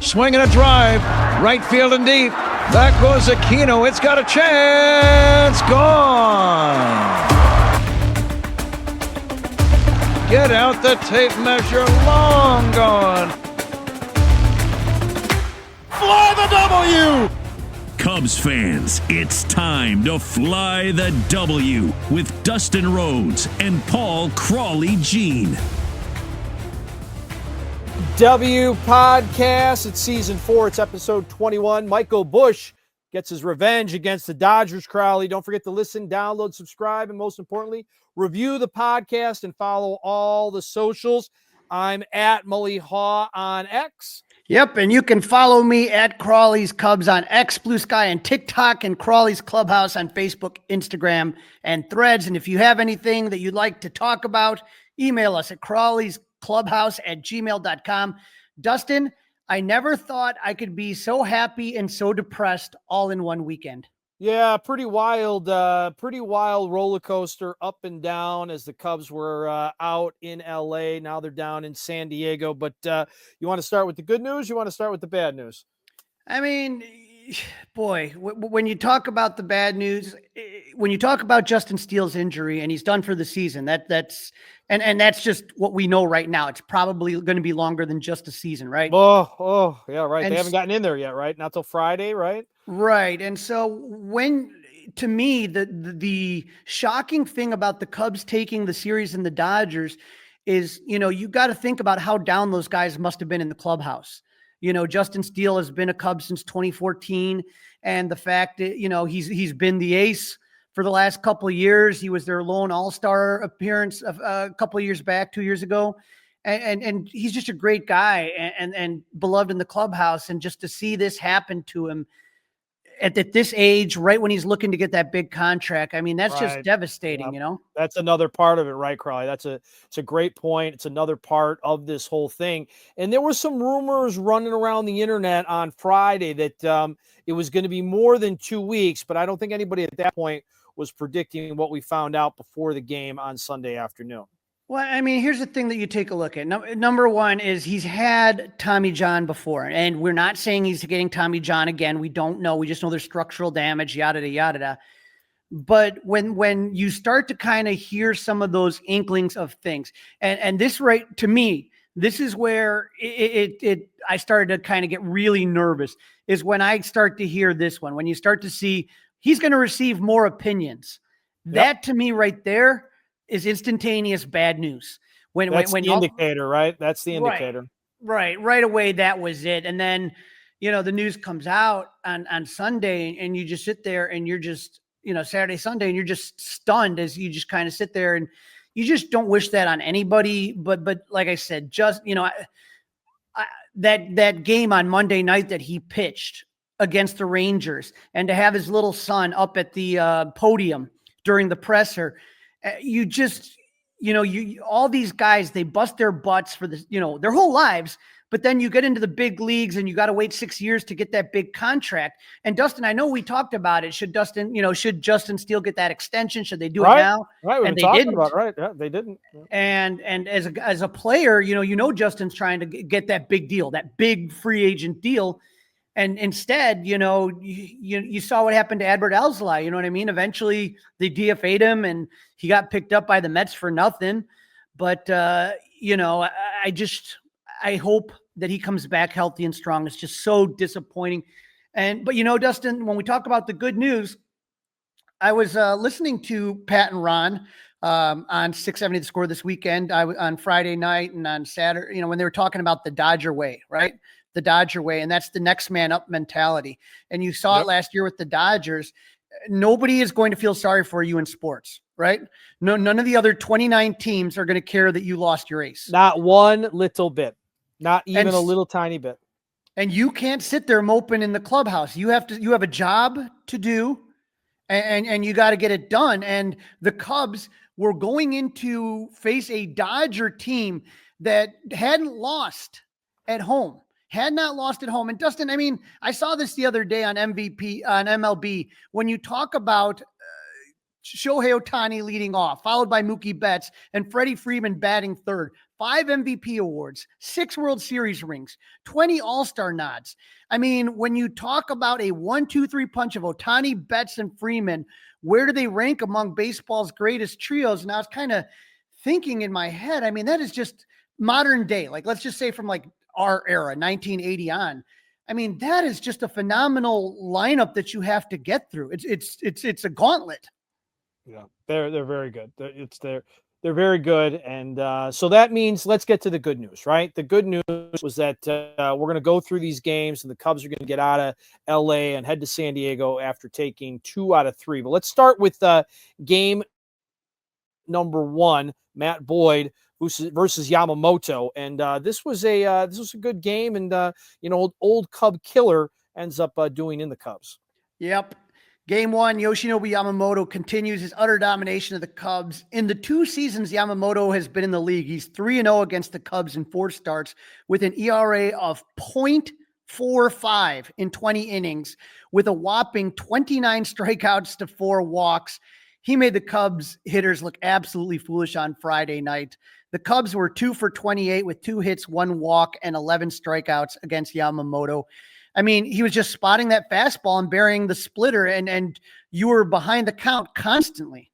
Swinging a drive. Right field and deep. Back goes Aquino. It's got a chance. Gone. Get out the tape measure. Long gone. Fly the W! Cubs fans, it's time to fly the W with Dustin Rhodes and Paul Crawly Jean. W Podcast. It's season 4. It's episode 21. Michael Busch gets his revenge against the Dodgers. Crawly. Don't forget to listen, download, subscribe, and most importantly, review the podcast and follow all the socials. I'm at Mully Haw on X. Yep, and you can follow me at Crawly's Cubs on X, Blue Sky, and TikTok, and Crawly's Clubhouse on Facebook, Instagram, and Threads. And if you have anything that you'd like to talk about, email us at crawlysclubhouse@gmail.com. Dustin, I never thought I could be so happy and so depressed all in one weekend. Yeah, pretty wild roller coaster up and down as the Cubs were out in LA. Now they're down in San Diego. But you want to start with the good news? You want to start with the bad news? I mean, boy, when you talk about the bad news, when you talk about Justin Steele's injury and he's done for the season, that's just what we know right now. It's probably going to be longer than just a season, right? Oh, yeah, right. And they haven't gotten in there yet, right? Not till Friday, right? Right. And so to me, the shocking thing about the Cubs taking the series in the Dodgers is, you got to think about how down those guys must have been in the clubhouse. Justin Steele has been a Cub since 2014. And the fact that, he's been the ace for the last couple of years. He was their lone all-star appearance a couple of years back, 2 years ago. And he's just a great guy and beloved in the clubhouse. And just to see this happen to him at this age, right when he's looking to get that big contract, I mean, that's right. Just devastating, That's another part of it, right, Crawly? It's a great point. It's another part of this whole thing. And there were some rumors running around the internet on Friday that it was going to be more than 2 weeks, but I don't think anybody at that point was predicting what we found out before the game on Sunday afternoon. Well, I mean, here's the thing that you take a look at. Number one is he's had Tommy John before, and we're not saying he's getting Tommy John again. We don't know. We just know there's structural damage, yada, yada, yada. But when you start to kind of hear some of those inklings of things, and this, right, to me, this is where I started to kind of get really nervous, is when I start to hear this one, when you start to see he's going to receive more opinions. Yep. That, to me, right there, is instantaneous bad news. That's the indicator, right? That's the indicator. Right away, that was it. And then, the news comes out on Sunday, and you just sit there and you're just, Saturday, Sunday, and you're just stunned as you just kind of sit there, and you just don't wish that on anybody. But like I said, just, that game on Monday night that he pitched against the Rangers, and to have his little son up at the podium during the presser, you just, all these guys, they bust their butts for this, their whole lives, but then you get into the big leagues and you got to wait 6 years to get that big contract. And Dustin, I know we talked about it. Should Justin Steele get that extension? Should they do it now? Right. And they didn't. Right. Yeah, they didn't. And as a player, Justin's trying to get that big deal, that big free agent deal. And instead, you saw what happened to Adbert Alzolay. You know what I mean? Eventually, they DFA'd him, and he got picked up by the Mets for nothing. But, I hope that he comes back healthy and strong. It's just so disappointing. But, Dustin, when we talk about the good news, I was listening to Pat and Ron on 670 The Score this weekend. On Friday night and on Saturday, when they were talking about the Dodger way, right? The Dodger way, and that's the next man up mentality. And you saw it last year with the Dodgers. Nobody is going to feel sorry for you in sports, right? No, none of the other 29 teams are going to care that you lost your ace. Not one little bit, not even a little tiny bit. And you can't sit there moping in the clubhouse. You have a job to do, and you got to get it done. And the Cubs were going into face a Dodger team that hadn't lost at home. Had not lost at home. And Dustin, I mean, I saw this the other day on MLB, when you talk about Shohei Ohtani leading off, followed by Mookie Betts and Freddie Freeman batting third. 5 MVP awards, 6 World Series rings, 20 All-Star nods. I mean, when you talk about a 1-2-3 punch of Ohtani, Betts, and Freeman, where do they rank among baseball's greatest trios? And I was kind of thinking in my head, I mean, that is just modern day. Like, let's just say from like our era, 1980 on. I mean, that is just a phenomenal lineup that you have to get through. It's a gauntlet. Yeah, they're very good. They're very good. And so that means let's get to the good news, right? The good news was that we're going to go through these games and the Cubs are going to get out of LA and head to San Diego after taking 2 out of 3. But let's start with game number 1, Matt Boyd versus Yamamoto. And this was a good game. And, old Cub killer ends up doing in the Cubs. Yep. Game 1, Yoshinobu Yamamoto continues his utter domination of the Cubs. In the 2 seasons Yamamoto has been in the league, he's 3-0 against the Cubs in 4 starts with an ERA of .45 in 20 innings with a whopping 29 strikeouts to 4 walks. He made the Cubs hitters look absolutely foolish on Friday night. The Cubs were 2 for 28 with 2 hits, 1 walk, and 11 strikeouts against Yamamoto. I mean, he was just spotting that fastball and burying the splitter, and you were behind the count constantly.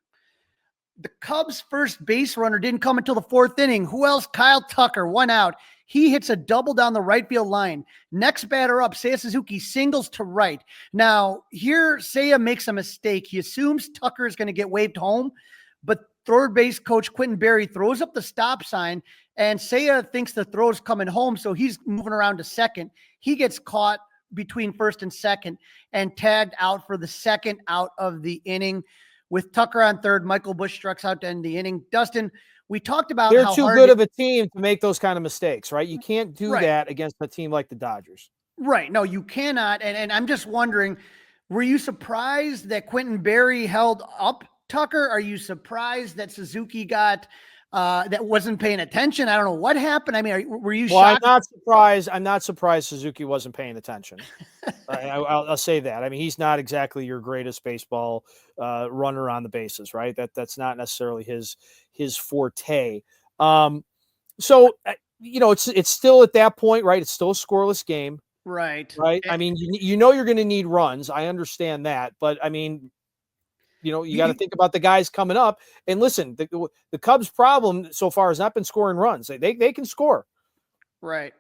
The Cubs' first base runner didn't come until the 4th inning. Who else? Kyle Tucker, 1 out. He hits a double down the right field line. Next batter up, Seiya Suzuki singles to right. Now, here Seiya makes a mistake. He assumes Tucker is going to get waved home, but third base coach Quentin Berry throws up the stop sign, and Seiya thinks the throw's coming home, so he's moving around to second. He gets caught between first and second and tagged out for the 2nd out of the inning. With Tucker on third, Michael Busch strikes out to end the inning. Dustin, we talked about they're how too hard good of a team to make those kind of mistakes, right? You can't do Right. that against a team like the Dodgers. Right. No, you cannot. And I'm just wondering, were you surprised that Quentin Berry held up Tucker? Are you surprised that Suzuki got that wasn't paying attention? I don't know what happened. I mean, were you shocked? I'm not surprised Suzuki wasn't paying attention. I'll say that. I mean, he's not exactly your greatest baseball runner on the bases, right? That's not necessarily his forte. So it's still at that point, right? It's still a scoreless game, Right. I mean, you're going to need runs. I understand that, but I mean, you got to think about the guys coming up. And listen, the Cubs' problem so far has not been scoring runs. They can score. Right.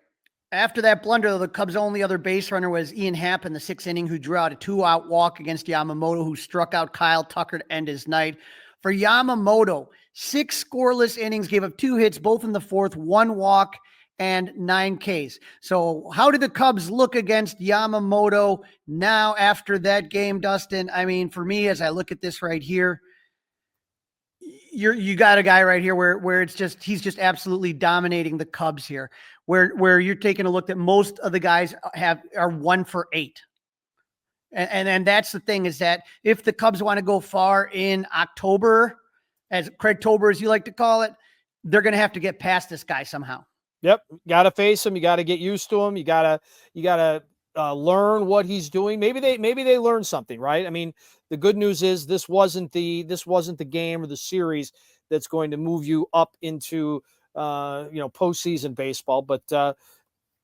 After that blunder, the Cubs' only other base runner was Ian Happ in the 6th inning, who drew out a 2-out walk against Yamamoto, who struck out Kyle Tucker to end his night. For Yamamoto, 6 scoreless innings, gave up 2 hits, both in the 4th, 1 walk, and 9 Ks. So how did the Cubs look against Yamamoto now after that game, Dustin? I mean, for me, as I look at this right here, you got a guy right here where he's just absolutely dominating the Cubs here, where you're taking a look that most of the guys are 1 for 8. And that's the thing, is that if the Cubs want to go far in October, as Craig Tober, as you like to call it, they're going to have to get past this guy somehow. Yep. Got to face him. You got to get used to him. You got to learn what he's doing. Maybe they learned something, right? I mean, the good news is this wasn't the game or the series that's going to move you up into, postseason baseball, but,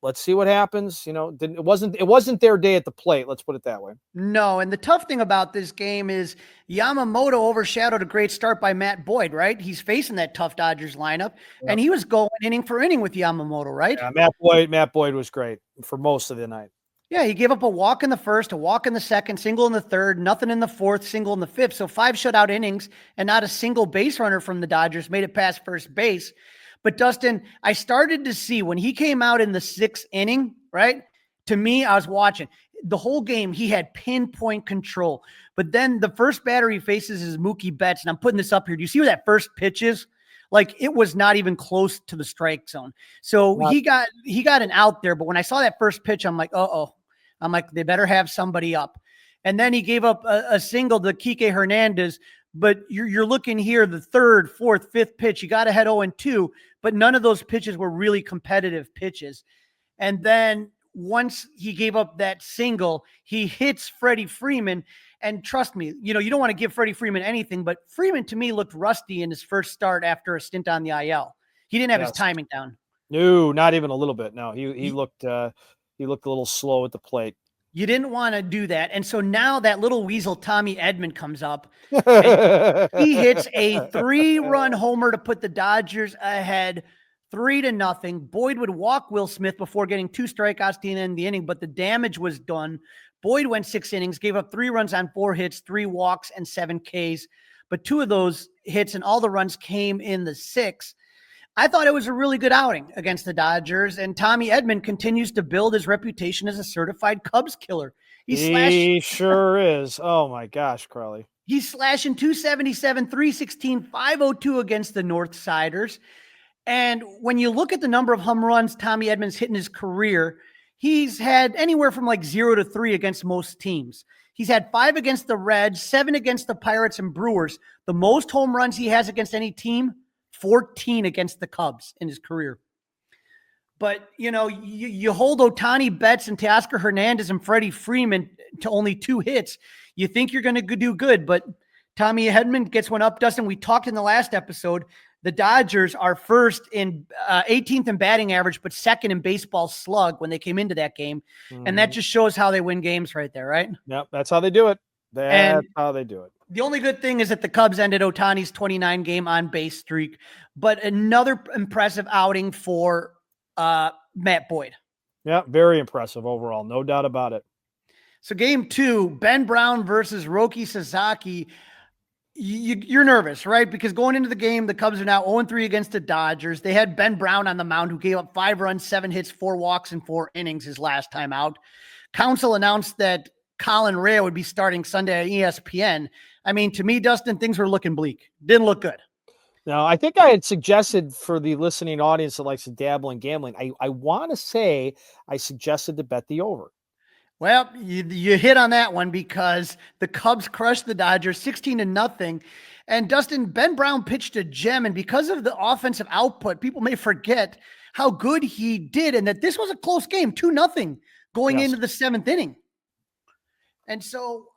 let's see what happens. It wasn't their day at the plate. Let's put it that way. No. And the tough thing about this game is Yamamoto overshadowed a great start by Matt Boyd, right? He's facing that tough Dodgers lineup, and he was going inning for inning with Yamamoto, right? Yeah, Matt Boyd was great for most of the night. Yeah, he gave up a walk in the 1st, a walk in the 2nd, single in the 3rd, nothing in the 4th, single in the 5th. So 5 shutout innings, and not a single base runner from the Dodgers made it past first base. But Dustin, I started to see when he came out in the 6th inning, right? To me, I was watching the whole game. He had pinpoint control. But then the first batter he faces is Mookie Betts. And I'm putting this up here. Do you see where that first pitch is? Like, it was not even close to the strike zone. So he got an out there. But when I saw that first pitch, I'm like, uh-oh. I'm like, they better have somebody up. And then he gave up a single to Kike Hernandez. But you're looking here, the 3rd, 4th, 5th pitch, you got to head 0-2, but none of those pitches were really competitive pitches. And then once he gave up that single, he hits Freddie Freeman. And trust me, you don't want to give Freddie Freeman anything, but Freeman to me looked rusty in his first start after a stint on the IL. He didn't have his Yes. timing down. No, not even a little bit. No, he looked a little slow at the plate. You didn't want to do that. And so now that little weasel Tommy Edman comes up. And he hits a 3-run homer to put the Dodgers ahead 3-0. Boyd would walk Will Smith before getting 2 strikeouts to end the inning, but the damage was done. Boyd went 6 innings, gave up 3 runs on 4 hits, 3 walks, and 7 Ks. But 2 of those hits and all the runs came in the 6th. I thought it was a really good outing against the Dodgers, and Tommy Edman continues to build his reputation as a certified Cubs killer. He sure is. Oh my gosh, Crawly. He's slashing 277, 316, 502 against the Northsiders. And when you look at the number of home runs Tommy Edman's hit in his career, he's had anywhere from like 0 to 3 against most teams. He's had 5 against the Reds, 7 against the Pirates and Brewers. The most home runs he has against any team, 14 against the Cubs in his career. But, you know, you hold Ohtani Betts and Teoscar Hernandez and Freddie Freeman to only 2 hits. You think you're going to do good, but Tommy Edman gets one up. Dustin, we talked in the last episode, the Dodgers are first in 18th in batting average, but second in baseball slug when they came into that game. Mm-hmm. And that just shows how they win games right there, right? Yep, that's how they do it. That's how they do it. The only good thing is that the Cubs ended Ohtani's 29-game on-base streak, but another impressive outing for Matt Boyd. Yeah, very impressive overall. No doubt about it. So game 2, Ben Brown versus Roki Sasaki. You're nervous, right? Because going into the game, the Cubs are now 0-3 against the Dodgers. They had Ben Brown on the mound, who gave up 5 runs, 7 hits, 4 walks, and 4 innings his last time out. Council announced that Colin Rea would be starting Sunday at ESPN. I mean, to me, Dustin, things were looking bleak. Didn't look good. No, I think I had suggested for the listening audience that likes to dabble in gambling, I want to say I suggested to bet the over. Well, you hit on that one because the Cubs crushed the Dodgers 16-0. And Dustin, Ben Brown pitched a gem. And because of the offensive output, people may forget how good he did and that this was a close game, 2-0 going into the 7th inning. And so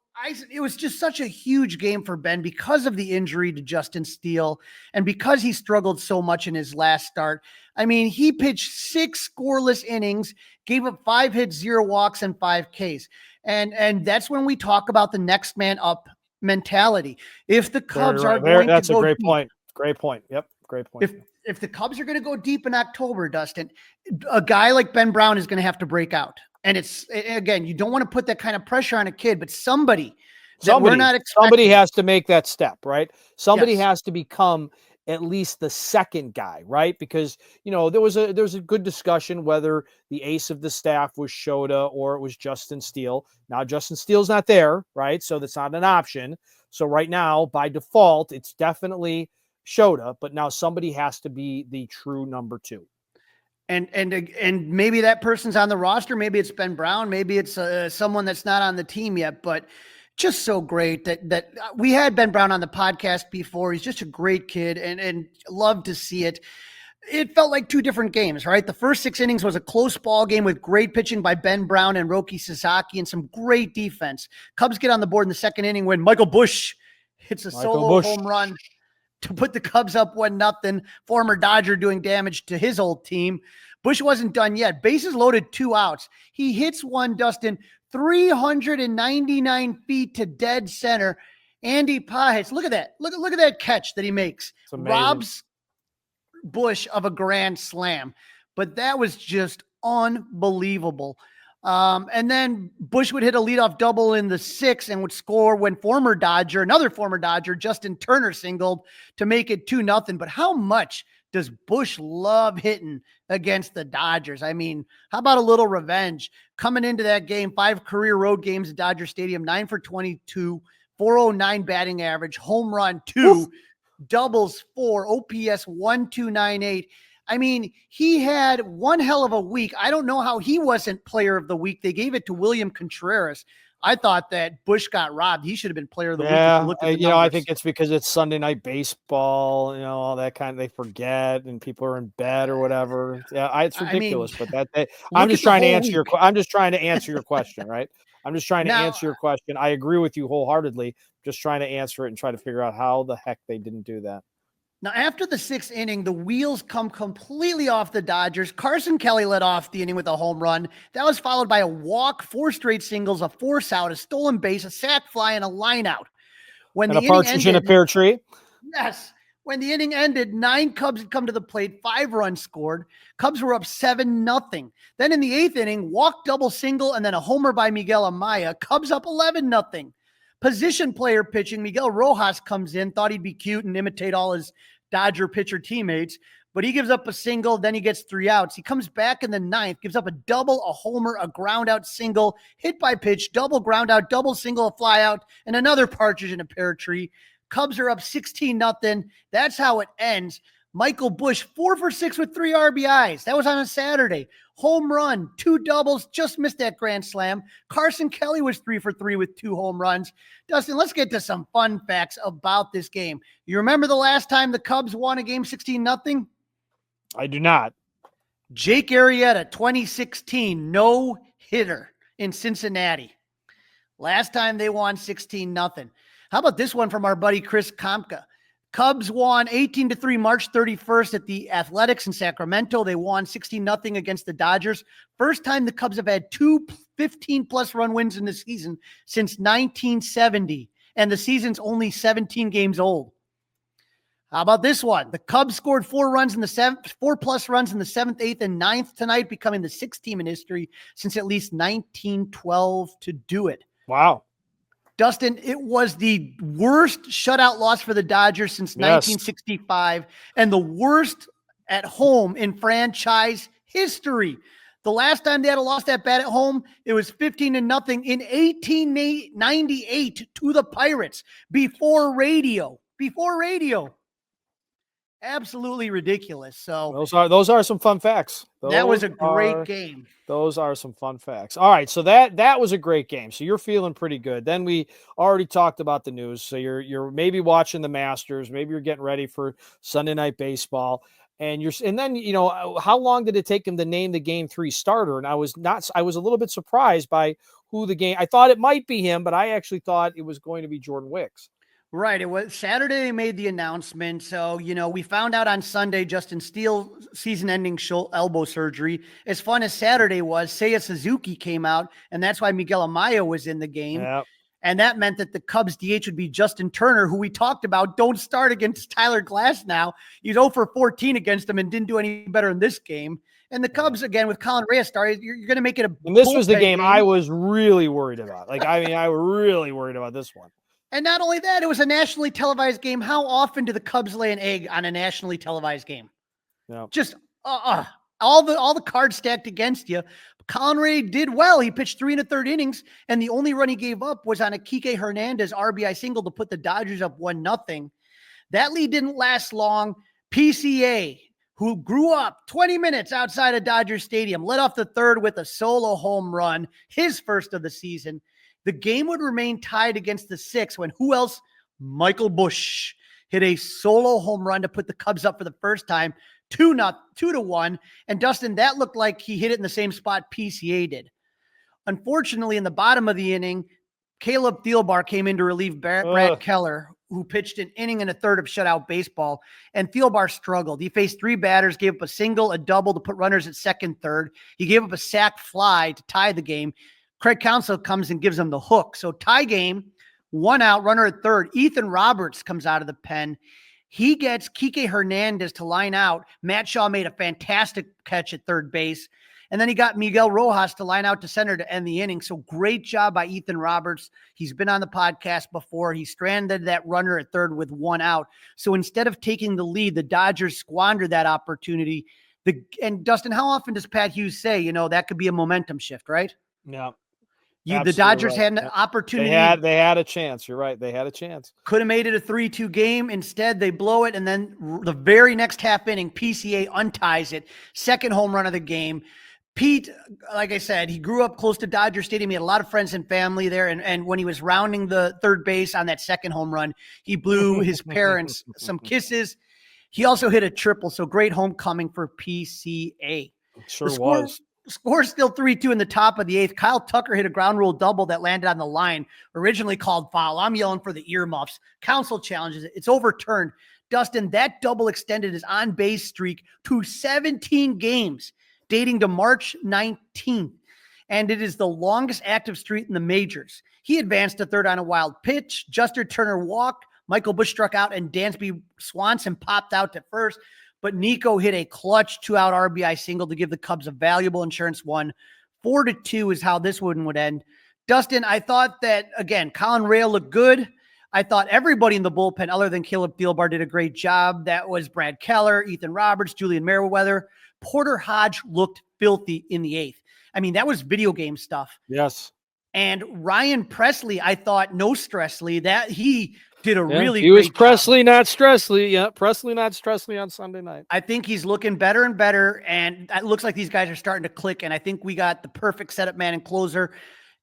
it was just such a huge game for Ben because of the injury to Justin Steele and because he struggled so much in his last start. I mean, he pitched 6 scoreless innings, gave up 5 hits, 0 walks, and 5 Ks. And that's when we talk about the next man up mentality. If the Cubs are going to go, that's a great point. Great point. Yep. Great point. If the Cubs are going to go deep in October, Dustin, a guy like Ben Brown is going to have to break out. And it's, again, you don't want to put that kind of pressure on a kid, but somebody has to make that step, right? Somebody has to become at least the second guy, right? Because, you know, there was a good discussion whether the ace of the staff was Shota or it was Justin Steele. Now, Justin Steele's not there, right? So that's not an option. So right now, by default, it's definitely Shota, but now somebody has to be the true number 2. And maybe that person's on the roster. Maybe it's Ben Brown. Maybe it's someone that's not on the team yet, but just so great that we had Ben Brown on the podcast before. He's just a great kid and love to see it. It felt like 2 different games, right? The first 6 innings was a close ball game with great pitching by Ben Brown and Roki Sasaki and some great defense. Cubs get on the board in the 2nd inning when Michael Busch hits a solo home run to put the Cubs up 1-0. Former Dodger doing damage to his old team. Busch wasn't done yet. Bases loaded, 2 outs. He hits one, Dustin, 399 feet to dead center. Andy Pahitz, look at that. Look at that catch that he makes. Robs Busch of a grand slam. But that was just unbelievable. And then Busch would hit a leadoff double in the 6th and would score when another former Dodger, Justin Turner, singled to make it 2-0. But how much does Busch love hitting against the Dodgers? I mean, how about a little revenge? Coming into that game, 5 career road games at Dodger Stadium, 9 for 22, 409 batting average, home run 2, doubles 4, OPS 1298. I mean, he had one hell of a week. I don't know how he wasn't player of the week. They gave it to William Contreras. I thought that Busch got robbed. He should have been player of the week. I think it's because it's Sunday night baseball, all that kind of, they forget and people are in bed or whatever. Yeah, it's ridiculous. I'm just trying to answer your question, right? I'm just trying to answer your question. I agree with you wholeheartedly. Just trying to answer it and try to figure out how the heck they didn't do that. Now, after the 6th inning, the wheels come completely off the Dodgers. Carson Kelly led off the inning with a home run. That was followed by a walk, 4 straight singles, a force out, a stolen base, a sac fly, and a line out. When And the a inning partridge in a ended, pear tree. yes. When the inning ended, 9 Cubs had come to the plate, 5 runs scored. Cubs were up 7-0. Then in the 8th inning, walk, double, single, and then a homer by Miguel Amaya. Cubs up 11-0. Position player pitching, Miguel Rojas comes in, thought he'd be cute and imitate all his Dodger pitcher teammates, but he gives up a single, then he gets 3 outs. He comes back in the 9th, gives up a double, a homer, a ground out single, hit by pitch, double ground out, double single, a fly out, and another partridge in a pear tree. Cubs are up 16-0. That's how it ends. Michael Busch, 4 for 6 with 3 RBIs. That was on a Saturday. Home run, 2 doubles, just missed that grand slam. Carson Kelly was 3 for 3 with 2 home runs. Dustin, let's get to some fun facts about this game. You remember the last time the Cubs won a game 16-0? I do not. Jake Arrieta, 2016, no hitter in Cincinnati. Last time they won 16-0. How about this one from our buddy Chris Komka? Cubs won 18-3 March 31st at the Athletics in Sacramento. They won 16-0 against the Dodgers. First time the Cubs have had 2 15-plus run wins in the season since 1970, and the season's only 17 games old. How about this one? The Cubs scored 4 runs in the 4+ runs in the 7th, 8th, and 9th tonight, becoming the 6th team in history since at least 1912 to do it. Wow. Dustin, it was the worst shutout loss for the Dodgers since 1965 and the worst at home in franchise history. The last time they had a loss that bad at home, it was 15-0 in 1898 to the Pirates before radio. Absolutely ridiculous. So those are some fun facts. That was a great game. Those are some fun facts. All right, so that was a great game. So you're feeling pretty good. Then we already talked about the news. So you're maybe watching the Masters, maybe you're getting ready for Sunday Night Baseball, and then how long did it take him to name the Game 3 starter? And I was a little bit surprised by who the game. I thought it might be him, but I actually thought it was going to be Jordan Wicks. Right. It was Saturday they made the announcement. So, we found out on Sunday Justin Steele season-ending elbow surgery. As fun as Saturday was, Seiya Suzuki came out, and that's why Miguel Amaya was in the game. Yep. And that meant that the Cubs DH would be Justin Turner, who we talked about, don't start against Tyler Glass now. He's 0 for 14 against him and didn't do any better in this game. And the Cubs, again, with Colin Reyes started, you're going to make it a And this was the game I was really worried about. I was really worried about this one. And not only that, it was a nationally televised game. How often do the Cubs lay an egg on a nationally televised game? No. Just all the cards stacked against you. Colin Ray did well. He pitched 3 1/3 innings, and the only run he gave up was on a Kike Hernandez RBI single to put the Dodgers up 1-0. That lead didn't last long. PCA, who grew up 20 minutes outside of Dodger Stadium, led off the 3rd with a solo home run, his first of the season. The game would remain tied against the 6th when who else? Michael Busch hit a solo home run to put the Cubs up for the first time, 2-1. And Dustin, that looked like he hit it in the same spot PCA did. Unfortunately, in the bottom of the inning, Caleb Thielbar came in to relieve Brad Keller, who pitched an inning and a third of shutout baseball, and Thielbar struggled. He faced 3 batters, gave up a single, a double to put runners at second, third. He gave up a sac fly to tie the game. Craig Counsell comes and gives him the hook. So tie game, 1 out, runner at third. Ethan Roberts comes out of the pen. He gets Kike Hernandez to line out. Matt Shaw made a fantastic catch at third base. And then he got Miguel Rojas to line out to center to end the inning. So great job by Ethan Roberts. He's been on the podcast before. He stranded that runner at third with 1 out. So instead of taking the lead, the Dodgers squandered that opportunity. And Dustin, how often does Pat Hughes say, that could be a momentum shift, right? Yeah. The Dodgers had an opportunity. They had a chance. You're right. They had a chance. Could have made it a 3-2 game. Instead, they blow it. And then the very next half inning, PCA unties it. Second home run of the game. Pete, like I said, he grew up close to Dodger Stadium. He had a lot of friends and family there. And when he was rounding the third base on that second home run, he blew his parents some kisses. He also hit a triple. So great homecoming for PCA. Sure was. Score still 3-2 in the top of the 8th. Kyle Tucker hit a ground rule double that landed on the line, originally called foul. I'm yelling for the earmuffs. Counsell challenges it. It's overturned. Dustin, that double extended his on-base streak to 17 games, dating to March 19th. And it is the longest active streak in the majors. He advanced to third on a wild pitch. Justin Turner walked. Michael Busch struck out, and Dansby Swanson popped out to first. But Nico hit a clutch 2-out RBI single to give the Cubs a valuable insurance win. 4-2 is how this one would end. Dustin, I thought that, again, Colin Rail looked good. I thought everybody in the bullpen, other than Caleb Thielbar, did a great job. That was Brad Keller, Ethan Roberts, Julian Merriweather. Porter Hodge looked filthy in the eighth. I mean, that was video game stuff. Yes. And Ryan Presley, I thought, no Stressley, that he did a really he was great Presley, job. not Stressley. Yeah, Presley, not Stressley on Sunday night. I think he's looking better and better, and it looks like these guys are starting to click, and I think we got the perfect setup man and closer.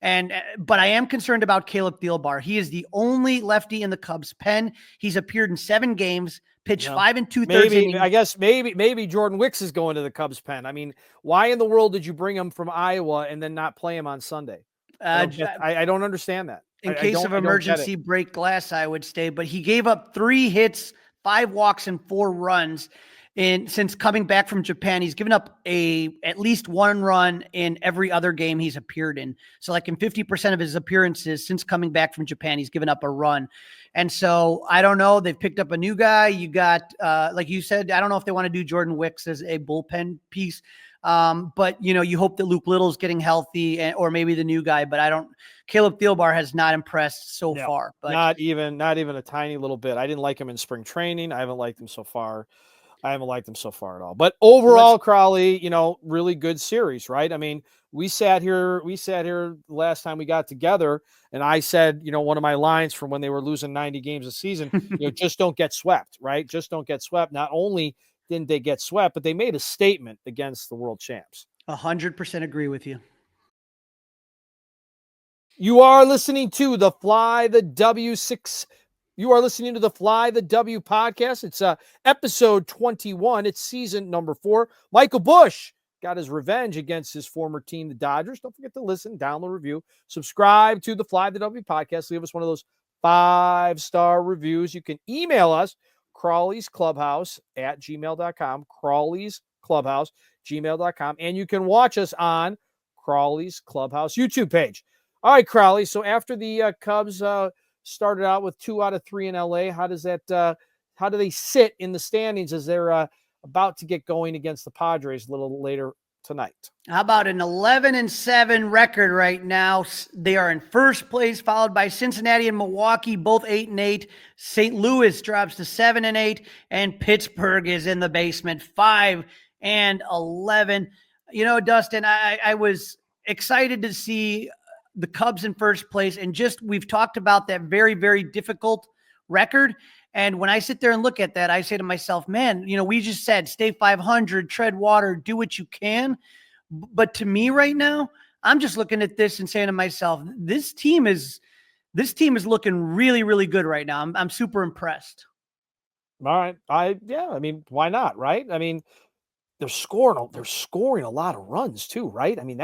But I am concerned about Caleb Thielbar. He is the only lefty in the Cubs pen. He's appeared in 7 games, pitched 5 2/3 innings. I guess maybe Jordan Wicks is going to the Cubs pen. I mean, why in the world did you bring him from Iowa and then not play him on Sunday? I don't understand that. In case of emergency, break glass, I would say. But he gave up 3 hits, 5 walks, and 4 runs. And since coming back from Japan, he's given up at least 1 run in every other game he's appeared in. So like in 50% of his appearances since coming back from Japan, he's given up a run. And so I don't know. They've picked up a new guy. You got, like you said, I don't know if they want to do Jordan Wicks as a bullpen piece. But you hope that Luke Little's getting healthy or maybe the new guy, but Caleb Thielbar has not impressed so far, but not even a tiny little bit. I didn't like him in spring training. I haven't liked him so far. I haven't liked him so far at all. But overall, Crawly, really good series, right? I mean, we sat here last time we got together, and I said, one of my lines from when they were losing 90 games a season, just don't get swept, right? Just don't get swept. Not only didn't they get swept, but they made a statement against the world champs. 100% agree with you. You are listening to the Fly the W6. You are listening to the Fly the W podcast. It's episode 21. It's season number 4. Michael Busch got his revenge against his former team, the Dodgers. Don't forget to listen, download, review, subscribe to the Fly the W podcast. Leave us one of those 5-star reviews. You can email us, crawleysclubhouse@gmail.com, crawleysclubhouse@gmail.com, and you can watch us on Crawly's Clubhouse YouTube page. All right, Crawly. So after the Cubs started out with 2 out of 3 in LA, how do they sit in the standings as they're about to get going against the Padres a little later tonight? How about an 11-7 record right now? They are in first place, followed by Cincinnati and Milwaukee, both 8-8. St. Louis drops to 7-8, and Pittsburgh is in the basement, 5-11. Dustin, I was excited to see the Cubs in first place, and we've talked about that very, very difficult record. And when I sit there and look at that, I say to myself, man, we just said stay 500, tread water, do what you can. But to me right now, I'm just looking at this and saying to myself, this team is looking really, really good right now. I'm super impressed. All right. I mean, why not? Right. I mean, they're scoring a lot of runs too, right? I mean,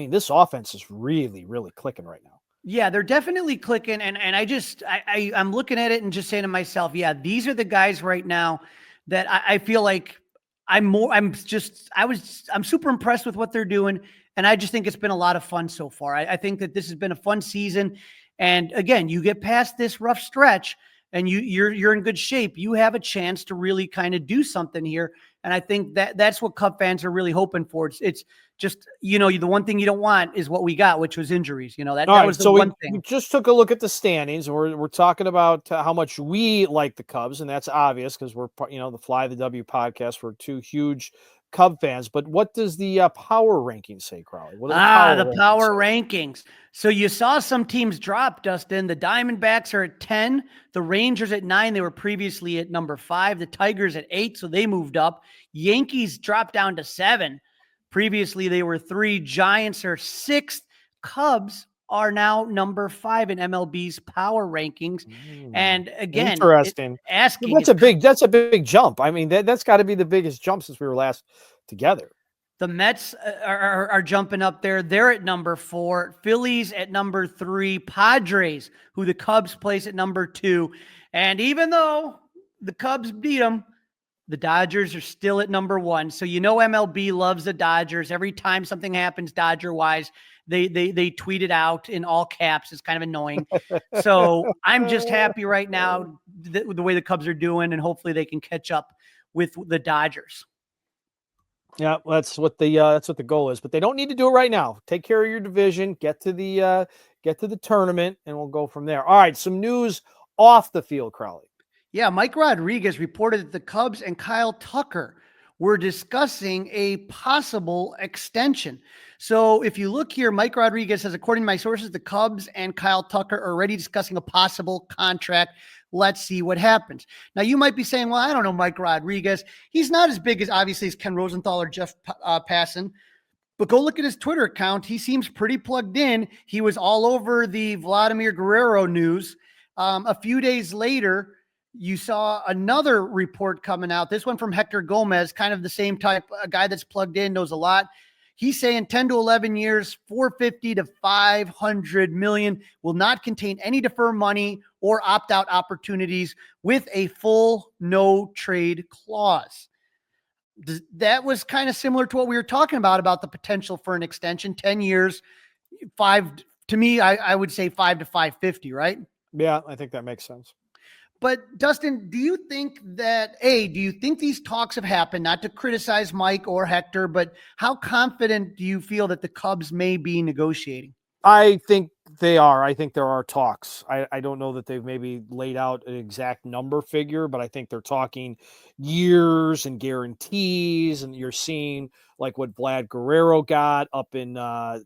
this offense is really, really clicking right now. Yeah, they're definitely clicking. And I'm looking at it and just saying to myself, yeah, these are the guys right now that I feel like I'm super impressed with what they're doing. And I just think it's been a lot of fun so far. I think that this has been a fun season. And again, you get past this rough stretch and you're in good shape. You have a chance to really kind of do something here. And I think that's what Cub fans are really hoping for. It's just, the one thing you don't want is what we got, which was injuries. That was the one thing. We just took a look at the standings. We're talking about how much we like the Cubs, and that's obvious because we're, the Fly the W podcast. We're 2 huge Cub fans. But what does the power rankings say, Crawly? The power rankings. So you saw some teams drop, Dustin. The Diamondbacks are at 10. The Rangers at 9. They were previously at number 5. The Tigers at 8, so they moved up. Yankees dropped down to 7. Previously, they were 3. Giants are 6th. Cubs are now number 5 in MLB's power rankings. And again, interesting. That's a big jump. I mean, that's got to be the biggest jump since we were last together. The Mets are jumping up there. They're at number 4. Phillies at number 3. Padres, who the Cubs place at number 2. And even though the Cubs beat them. The Dodgers are still at number 1. So, MLB loves the Dodgers. Every time something happens Dodger wise, they tweet it out in all caps. It's kind of annoying. So I'm just happy right now the way the Cubs are doing, and hopefully they can catch up with the Dodgers. Yeah, that's what the goal is, but they don't need to do it right now. Take care of your division, get to the tournament, and we'll go from there. All right, some news off the field, Crawly. Yeah, Mike Rodriguez reported that the Cubs and Kyle Tucker were discussing a possible extension. So if you look here, Mike Rodriguez says, according to my sources, the Cubs and Kyle Tucker are already discussing a possible contract. Let's see what happens. Now, you might be saying, well, I don't know Mike Rodriguez. He's not as big as, obviously, as Ken Rosenthal or Jeff Passan. But go look at his Twitter account. He seems pretty plugged in. He was all over the Vladimir Guerrero news. A few days later, you saw another report coming out. This one from Hector Gomez, kind of the same type, a guy that's plugged in, knows a lot. He's saying 10 to 11 years, 450 to 500 million, will not contain any defer money or opt-out opportunities with a full no trade clause. That was kind of similar to what we were talking about the potential for an extension, 10 years, 5, to me, I would say 5 to 550, right? Yeah, I think that makes sense. But Dustin, do you think these talks have happened? Not to criticize Mike or Hector, but how confident do you feel that the Cubs may be negotiating? I think they are. I think there are talks. I don't know that they've maybe laid out an exact number figure, but I think they're talking years and guarantees. And you're seeing like what Vlad Guerrero got up in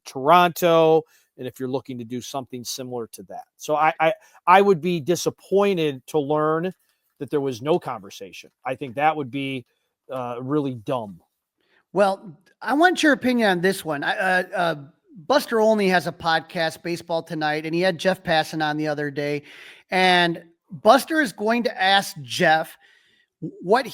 Toronto. And if you're looking to do something similar to that. So I would be disappointed to learn that there was no conversation. I think that would be really dumb. Well, I want your opinion on this one. Buster Olney has a podcast, Baseball Tonight, and he had Jeff Passan on the other day. And Buster is going to ask Jeff what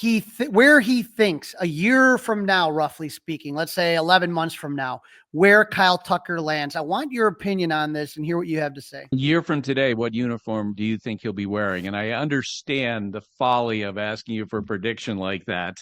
where he thinks a year from now, roughly speaking, let's say 11 months from now, where Kyle Tucker lands. I want your opinion on this and hear what you have to say. A year from today, what uniform do you think he'll be wearing? And I understand the folly of asking you for a prediction like that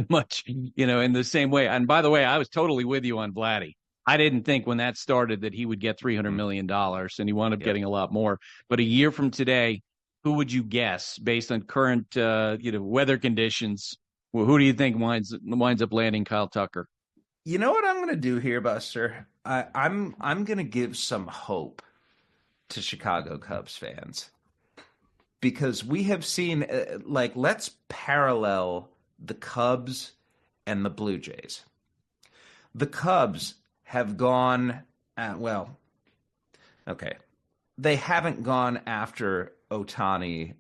much, in the same way. And by the way, I was totally with you on Vladdy. I didn't think when that started that he would get $300 million, and he wound up getting a lot more. But a year from today, who would you guess based on current, weather conditions? Well, who do you think winds up landing Kyle Tucker? You know what I'm going to do here, Buster? I'm going to give some hope to Chicago Cubs fans, because we have seen, let's parallel the Cubs and the Blue Jays. The Cubs have gone, they haven't gone after Ohtani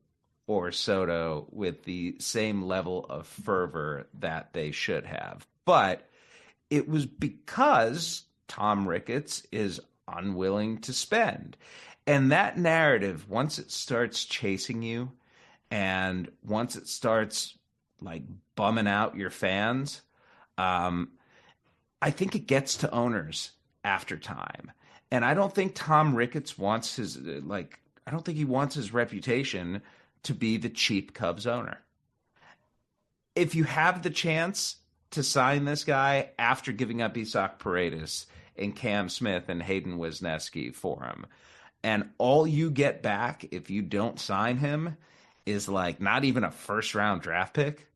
or Soto with the same level of fervor that they should have. But it was because Tom Ricketts is unwilling to spend. And that narrative, once it starts chasing you and once it starts bumming out your fans, I think it gets to owners after time. And I don't think Tom Ricketts wants his reputation to be the cheap Cubs owner. If you have the chance to sign this guy after giving up Isaac Paredes and Cam Smith and Hayden Wisniewski for him, and all you get back if you don't sign him is not even a first-round draft pick,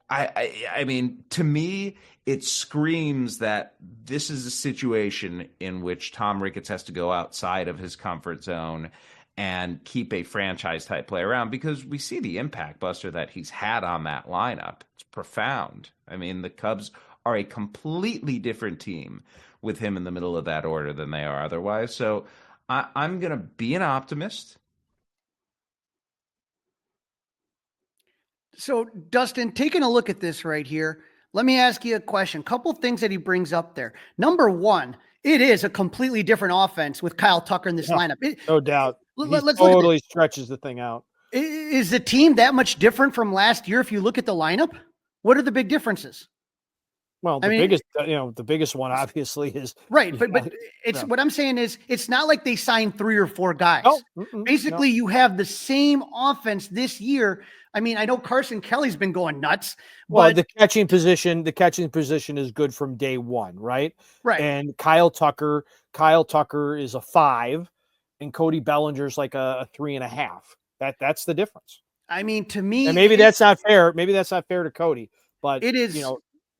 I mean, to me, it screams that this is a situation in which Tom Ricketts has to go outside of his comfort zone and keep a franchise-type player around, because we see the impact, Buster, that he's had on that lineup. It's profound. I mean, the Cubs are a completely different team with him in the middle of that order than they are otherwise. So I'm going to be an optimist. So, Dustin, taking a look at this right here, let me ask you a question. Couple things that he brings up there. Number one, it is a completely different offense with Kyle Tucker in this lineup. No doubt. Let's totally stretches the thing out. Is the team that much different from last year if you look at the lineup? What are the big differences? Well, I mean, the biggest one obviously is right. But it's what I'm saying is it's not like they signed 3 or 4 guys. Basically, you have the same offense this year. I mean, I know Carson Kelly's been going nuts. Well, the catching position is good from day one, right? Right. And Kyle Tucker is a 5, and Cody Bellinger's like a 3.5. That's the difference. I mean, to me, and maybe that's not fair. Maybe that's not fair to Cody, but it is.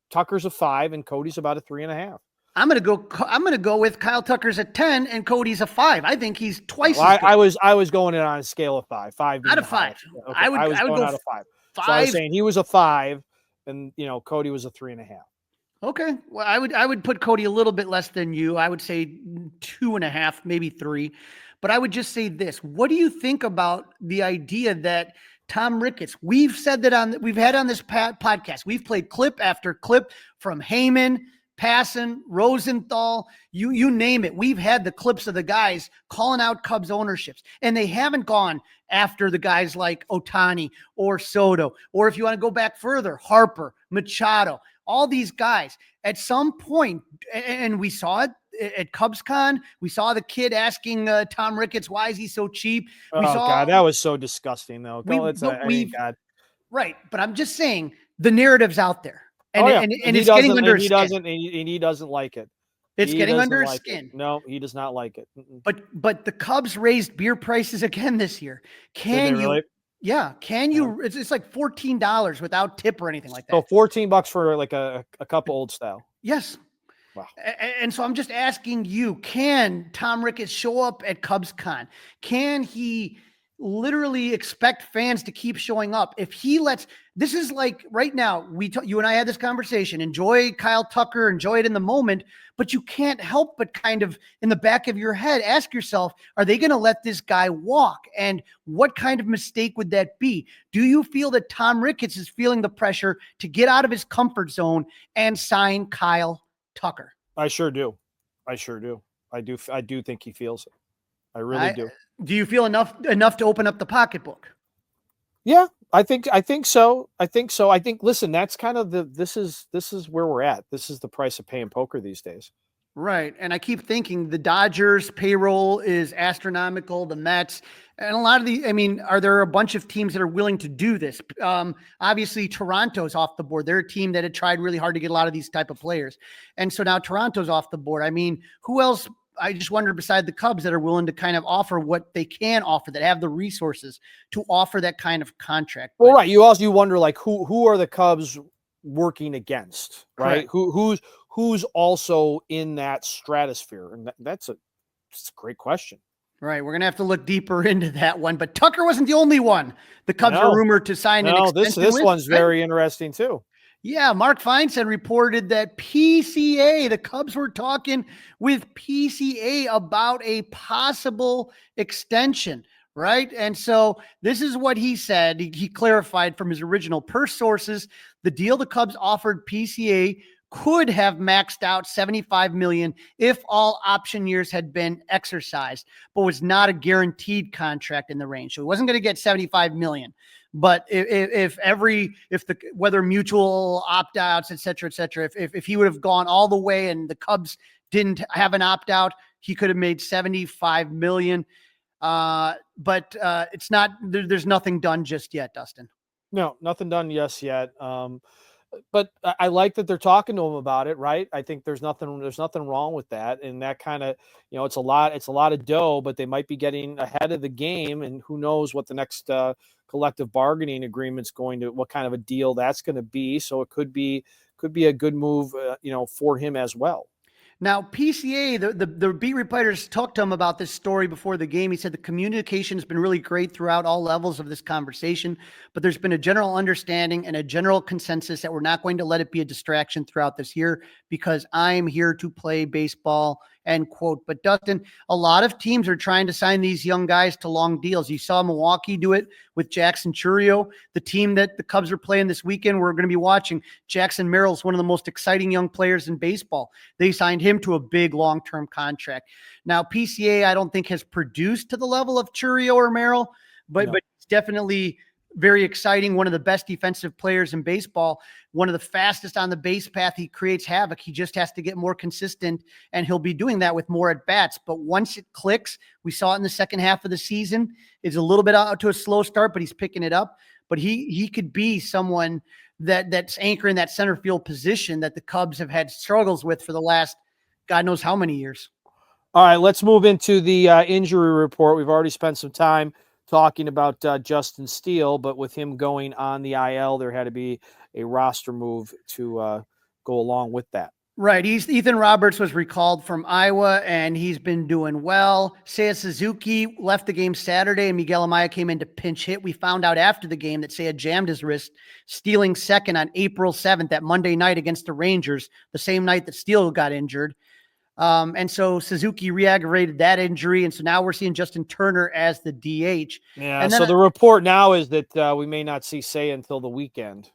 Tucker's a 5 and Cody's about a 3.5. I'm gonna go with Kyle Tucker's a 10 and Cody's a 5. I think he's twice as good. I was going in on a scale of 5. 5 out of 5. Okay. I would go out of 5. 5. So I was saying he was a 5 and Cody was a 3.5. Okay. Well, I would put Cody a little bit less than you. I would say 2.5, maybe 3. But I would just say this. What do you think about the idea that Tom Ricketts, we've said that we've had on this podcast, we've played clip after clip from Heyman, Passan, Rosenthal, you name it. We've had the clips of the guys calling out Cubs ownerships, and they haven't gone after the guys like Ohtani or Soto, or if you want to go back further, Harper, Machado, all these guys. At some point, and we saw it at CubsCon, we saw the kid asking Tom Ricketts, why is he so cheap? God, that was so disgusting, though. God. Right, but I'm just saying the narrative's out there. And it's getting under his skin. He doesn't like it. It's getting under his skin. No, he does not like it. But the Cubs raised beer prices again this year. Can you? Really? Yeah. Can you? It's like $14 without tip or anything like that. So $14 for like a cup of Old Style. Yes. Wow. And so I'm just asking you: can Tom Ricketts show up at CubsCon? Can he literally expect fans to keep showing up? If he lets, this is like right now, you and I had this conversation, enjoy Kyle Tucker, enjoy it in the moment, but you can't help but kind of in the back of your head, ask yourself, are they going to let this guy walk? And what kind of mistake would that be? Do you feel that Tom Ricketts is feeling the pressure to get out of his comfort zone and sign Kyle Tucker? I sure do. I do think he feels it. I really do. Do you feel enough to open up the pocketbook? Yeah, I think so. Listen, that's kind of this is where we're at. This is the price of paying poker these days. Right. And I keep thinking the Dodgers payroll is astronomical, the Mets, and a lot of are there a bunch of teams that are willing to do this? Obviously Toronto's off the board. They're a team that had tried really hard to get a lot of these type of players. And so now Toronto's off the board. I mean, who else? I just wonder beside the Cubs that are willing to kind of offer what they can offer, that have the resources to offer that kind of contract. Well, right. You wonder like who are the Cubs working against, right? Who's also in that stratosphere? And that's a great question. Right. We're going to have to look deeper into that one, but Tucker wasn't the only one. The Cubs are rumored to sign an extension. This one's very interesting too. Yeah, Mark Feinstein reported that PCA, the Cubs were talking with PCA about a possible extension, right? And so this is what he said. He clarified from his original. Per sources, the deal the Cubs offered PCA could have maxed out $75 million if all option years had been exercised, but was not a guaranteed contract in the range. So he wasn't going to get $75 million. But whether mutual opt-outs, et cetera, if he would have gone all the way and the Cubs didn't have an opt-out, he could have made $75 million. But it's not, there's nothing done just yet, Dustin. No, nothing done just yet. But I like that they're talking to him about it, right? I think there's nothing wrong with that. And that kind of, it's a lot of dough, but they might be getting ahead of the game, and who knows what the next collective bargaining agreement's what kind of a deal that's going to be. So it could be a good move, for him as well. Now, PCA, the beat reporters talked to him about this story before the game. He said the communication has been really great throughout all levels of this conversation, but there's been a general understanding and a general consensus that we're not going to let it be a distraction throughout this year because I'm here to play baseball, end quote. But Dustin, a lot of teams are trying to sign these young guys to long deals. You saw Milwaukee do it with Jackson Chourio. The team that the Cubs are playing this weekend, we're going to be watching. Jackson Merrill's one of the most exciting young players in baseball. They signed him to a big long-term contract. Now, PCA, I don't think has produced to the level of Chourio or Merrill, but it's definitely very exciting. One of the best defensive players in baseball, one of the fastest on the base path. He creates havoc. He just has to get more consistent, and he'll be doing that with more at bats. But once it clicks, we saw it in the second half of the season. It's a little bit out to a slow start, but he's picking it up. But he could be someone that's anchoring that center field position that the Cubs have had struggles with for the last God knows how many years. All right, let's move into the injury report. We've already spent some time talking about Justin Steele, but with him going on the IL, there had to be a roster move to go along with that. Right. Ethan Roberts was recalled from Iowa, and he's been doing well. Seiya Suzuki left the game Saturday, and Miguel Amaya came in to pinch hit. We found out after the game that Seiya jammed his wrist, stealing second on April 7th, that Monday night against the Rangers, the same night that Steele got injured. And so Suzuki re-aggravated that injury, and so now we're seeing Justin Turner as the DH. Yeah, and so the report now is that we may not see Seiya until the weekend.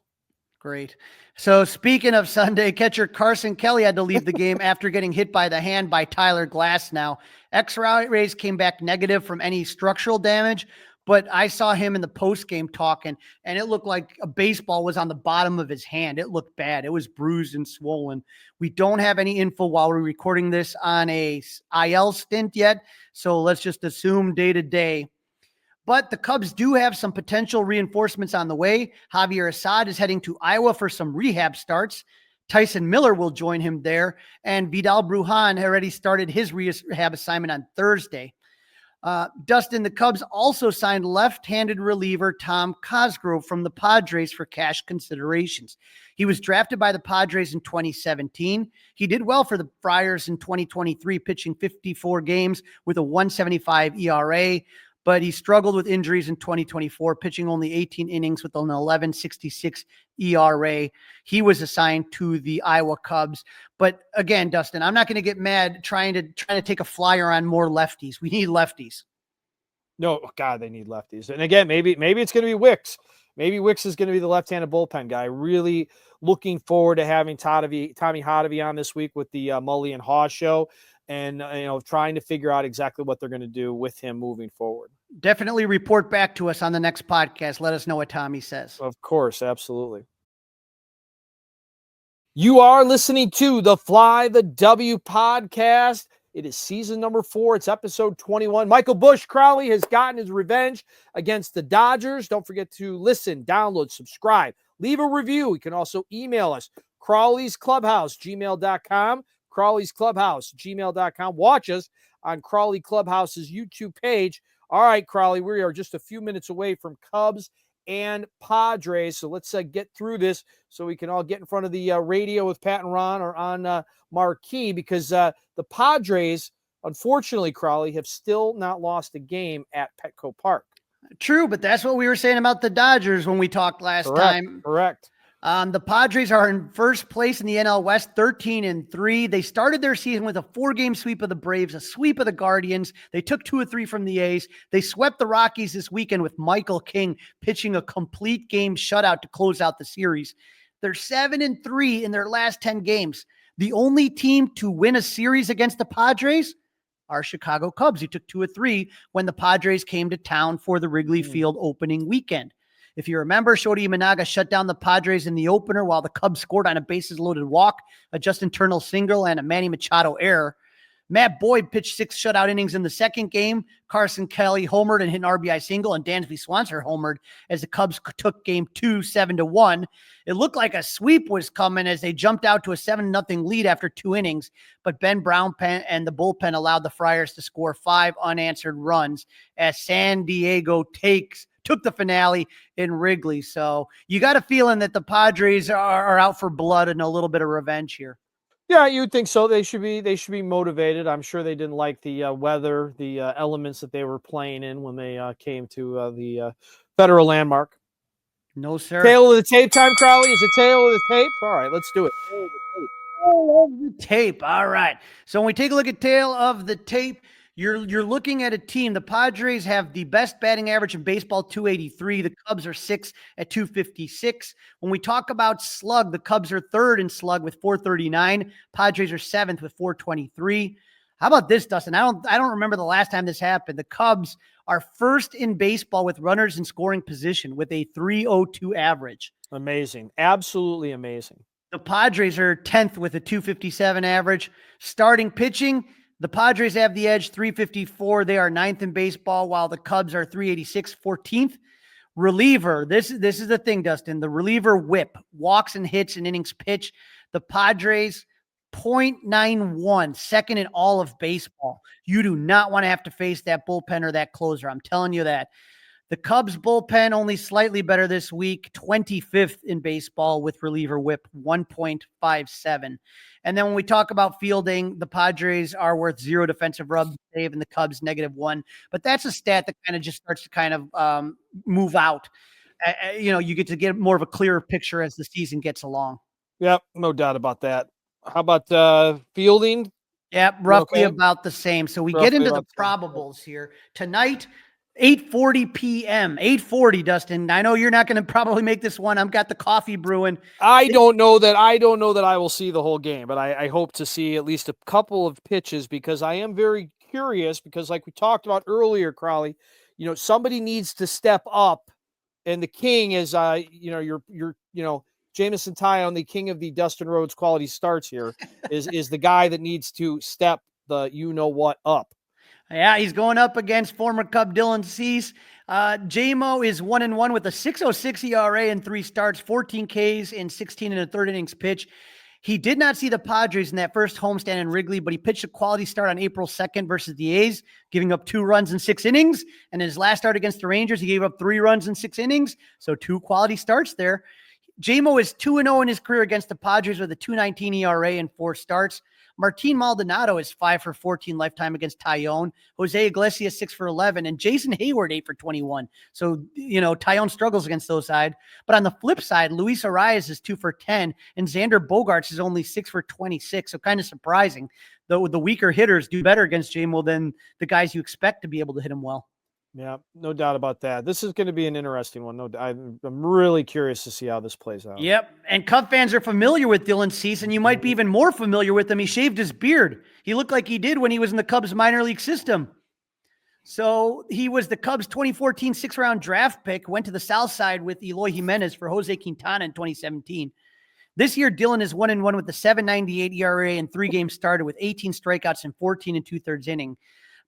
Great. So speaking of Sunday, catcher Carson Kelly had to leave the game after getting hit by the hand by Tyler Glasnow. X-rays came back negative from any structural damage, but I saw him in the post-game talking, and it looked like a baseball was on the bottom of his hand. It looked bad. It was bruised and swollen. We don't have any info while we're recording this on a IL stint yet, so let's just assume day-to-day. But the Cubs do have some potential reinforcements on the way. Javier Assad is heading to Iowa for some rehab starts. Tyson Miller will join him there. And Vidal Brujan already started his rehab assignment on Thursday. Dustin, the Cubs also signed left-handed reliever Tom Cosgrove from the Padres for cash considerations. He was drafted by the Padres in 2017. He did well for the Friars in 2023, pitching 54 games with a 1.75 ERA. But he struggled with injuries in 2024, pitching only 18 innings with an 11.66 ERA. He was assigned to the Iowa Cubs. But again, Dustin, I'm not going to get mad trying to take a flyer on more lefties. We need lefties. No, God, they need lefties. And again, maybe it's going to be Wicks. Maybe Wicks is going to be the left-handed bullpen guy. Really looking forward to having Tommy Hotovy on this week with the Mully and Haw show. And, trying to figure out exactly what they're going to do with him moving forward. Definitely report back to us on the next podcast. Let us know what Tommy says. Of course, absolutely. You are listening to the Fly the W podcast. It is season number 4. It's episode 21. Michael Busch, Crawly, has gotten his revenge against the Dodgers. Don't forget to listen, download, subscribe, leave a review. You can also email us, crawlysclubhouse@gmail.com. Crawly's Clubhouse, gmail.com. Watch us on Crawly Clubhouse's YouTube page. All right, Crawly, we are just a few minutes away from Cubs and Padres. So let's get through this so we can all get in front of the radio with Pat and Ron or on Marquee, because the Padres, unfortunately, Crawly, have still not lost a game at Petco Park. True, but that's what we were saying about the Dodgers when we talked last time. Correct. The Padres are in first place in the NL West, 13-3. They started their season with a 4-game sweep of the Braves, a sweep of the Guardians. They took 2 of 3 from the A's. They swept the Rockies this weekend with Michael King pitching a complete game shutout to close out the series. They're 7-3 in their last 10 games. The only team to win a series against the Padres are Chicago Cubs, who took 2 of 3 when the Padres came to town for the Wrigley Field opening weekend. If you remember, Shota Imanaga shut down the Padres in the opener while the Cubs scored on a bases-loaded walk, a Justin Turner single, and a Manny Machado error. Matt Boyd pitched 6 shutout innings in the second game. Carson Kelly homered and hit an RBI single, and Dansby Swanson homered as the Cubs took game 2, 7-1. It looked like a sweep was coming as they jumped out to a 7-0 lead after 2 innings, but Ben Brown and the bullpen allowed the Friars to score 5 unanswered runs as San Diego took the finale in Wrigley. So you got a feeling that the Padres are out for blood and a little bit of revenge here. Yeah, you'd think so. They should be motivated. I'm sure they didn't like the weather, the elements that they were playing in when they came to the Federal Landmark. No, sir. Tail of the tape time, Crawly? Is it tail of the tape? All right, let's do it. Tail of the tape. All right. So when we take a look at tail of the tape, You're looking at a team. The Padres have the best batting average in baseball, 283. The Cubs are 6 at 256. When we talk about slug, the Cubs are 3rd in slug with 439. Padres are 7th with 423. How about this, Dustin? I don't remember the last time this happened. The Cubs are first in baseball with runners in scoring position with a 302 average. Amazing. Absolutely amazing. The Padres are 10th with a 257 average. Starting pitching, the Padres have the edge, 354. They are 9th in baseball, while the Cubs are 386, 14th. Reliever, this is the thing, Dustin. The reliever whip, walks and hits and innings pitch. The Padres, 0.91, second in all of baseball. You do not want to have to face that bullpen or that closer. I'm telling you that. The Cubs bullpen only slightly better this week, 25th in baseball with reliever whip, 1.57. And then when we talk about fielding, the Padres are worth 0 defensive rub save and the Cubs -1. But that's a stat that kind of just starts to kind of move out. You get to get more of a clearer picture as the season gets along. Yep, no doubt about that. How about fielding? Yep, roughly about the same. So we get into the probables here. Tonight, 8:40 p.m. 8:40, Dustin. I know you're not going to probably make this one. I've got the coffee brewing. I don't know that I will see the whole game, but I hope to see at least a couple of pitches because I am very curious because like we talked about earlier, Crawly, somebody needs to step up, and the king is Jameson Taillon, the king of the Dustin Rhodes quality starts here, is the guy that needs to step the what up. Yeah, he's going up against former Cub Dylan Cease. J-Mo is 1-1 with a 6.06 ERA in 3 starts, 14 Ks in 16 and a third innings pitch. He did not see the Padres in that first homestand in Wrigley, but he pitched a quality start on April 2nd versus the A's, giving up 2 runs in 6 innings. And his last start against the Rangers, he gave up 3 runs in 6 innings. So 2 quality starts there. J-Mo is 2-0 in his career against the Padres with a 2.19 ERA in 4 starts. Martin Maldonado is 5 for 14 lifetime against Taillon. Jose Iglesias 6 for 11, and Jason Hayward 8 for 21. So, Taillon struggles against those side. But on the flip side, Luis Arias is 2 for 10, and Xander Bogaerts is only 6 for 26. So kind of surprising. Though the weaker hitters do better against J-Mo than the guys you expect to be able to hit him well. Yeah, no doubt about that. This is going to be an interesting one. I'm really curious to see how this plays out. Yep, and Cub fans are familiar with Dylan Cease, and you might be even more familiar with him. He shaved his beard. He looked like he did when he was in the Cubs minor league system. So he was the Cubs 2014 6th-round draft pick, went to the South Side with Eloy Jimenez for Jose Quintana in 2017. This year, Dylan is 1-1 with a 7.98 ERA and 3 games started with 18 strikeouts and 14 2/3 inning.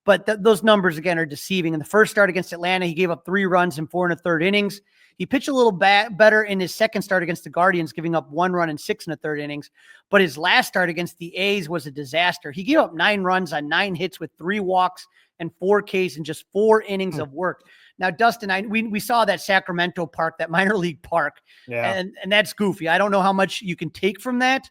But those numbers, again, are deceiving. In the first start against Atlanta, he gave up 3 runs in 4 1/3 innings. He pitched a little better in his second start against the Guardians, giving up 1 run in 6 1/3 innings. But his last start against the A's was a disaster. He gave up 9 runs on 9 hits with 3 walks and 4 Ks in just 4 innings of work. Now, Dustin, we saw that Sacramento park, that minor league park, and that's goofy. I don't know how much you can take from that.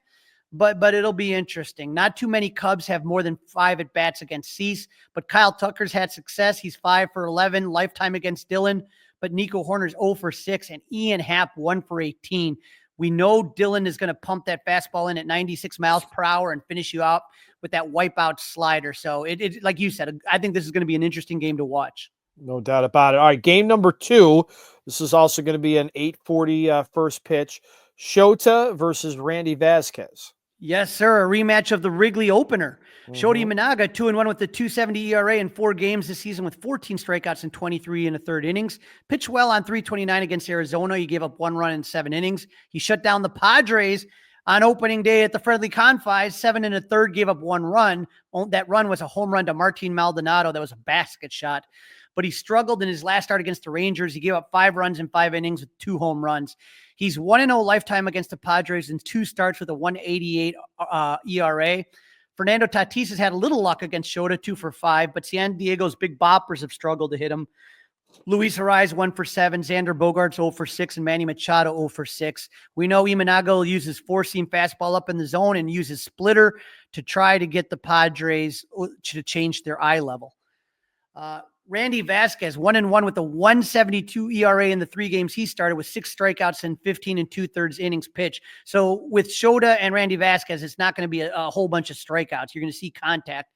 But it'll be interesting. Not too many Cubs have more than 5 at-bats against Cease, but Kyle Tucker's had success. He's 5 for 11 lifetime against Dylan, but Nico Horner's 0 for 6, and Ian Happ 1 for 18. We know Dylan is going to pump that fastball in at 96 miles per hour and finish you out with that wipeout slider. So, it like you said, I think this is going to be an interesting game to watch. No doubt about it. All right, game number 2. This is also going to be an 8:40 first pitch. Shota versus Randy Vasquez. Yes, sir. A rematch of the Wrigley opener. Shota Imanaga, 2-1 with a 2.70 ERA in 4 games this season with 14 strikeouts and 23 1/3 innings. Pitched well on 329 against Arizona. He gave up 1 run in 7 innings. He shut down the Padres on opening day at the Friendly Confis, 7 1/3, gave up 1 run. That run was a home run to Martin Maldonado. That was a basket shot. But he struggled in his last start against the Rangers. He gave up 5 runs in 5 innings with 2 home runs. He's 1-0 lifetime against the Padres in 2 starts with a 1.88 ERA. Fernando Tatis has had a little luck against Shota, 2 for 5, but San Diego's big boppers have struggled to hit him. Luis Arias 1 for 7, Xander Bogaerts 0 for 6, and Manny Machado 0 for 6. We know Imanaga will use his 4-seam fastball up in the zone and use his splitter to try to get the Padres to change their eye level. Randy Vasquez, 1-1 with a 1.72 ERA in the 3 games he started with 6 strikeouts and 15 2/3 innings pitch. So with Shota and Randy Vasquez, it's not going to be a whole bunch of strikeouts. You're going to see contact.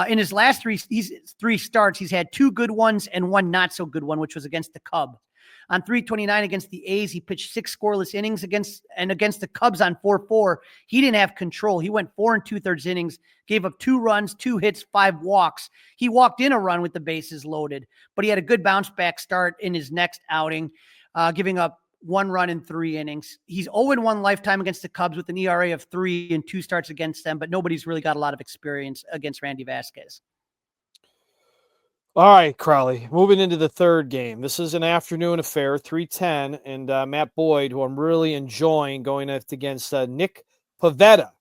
In his last 3 starts, he's had 2 good ones and 1 not so good one, which was against the Cubs. On 329 against the A's, he pitched 6 scoreless innings against the Cubs on 4-4. He didn't have control. He went 4 2/3 innings, gave up 2 runs, 2 hits, 5 walks. He walked in a run with the bases loaded, but he had a good bounce back start in his next outing, giving up 1 run in 3 innings. He's 0-1 lifetime against the Cubs with an ERA of 3 and 2 starts against them, but nobody's really got a lot of experience against Randy Vasquez. All right, Crawly, moving into the third game. This is an afternoon affair, 3:10, and Matt Boyd, who I'm really enjoying, going up against Nick Pivetta.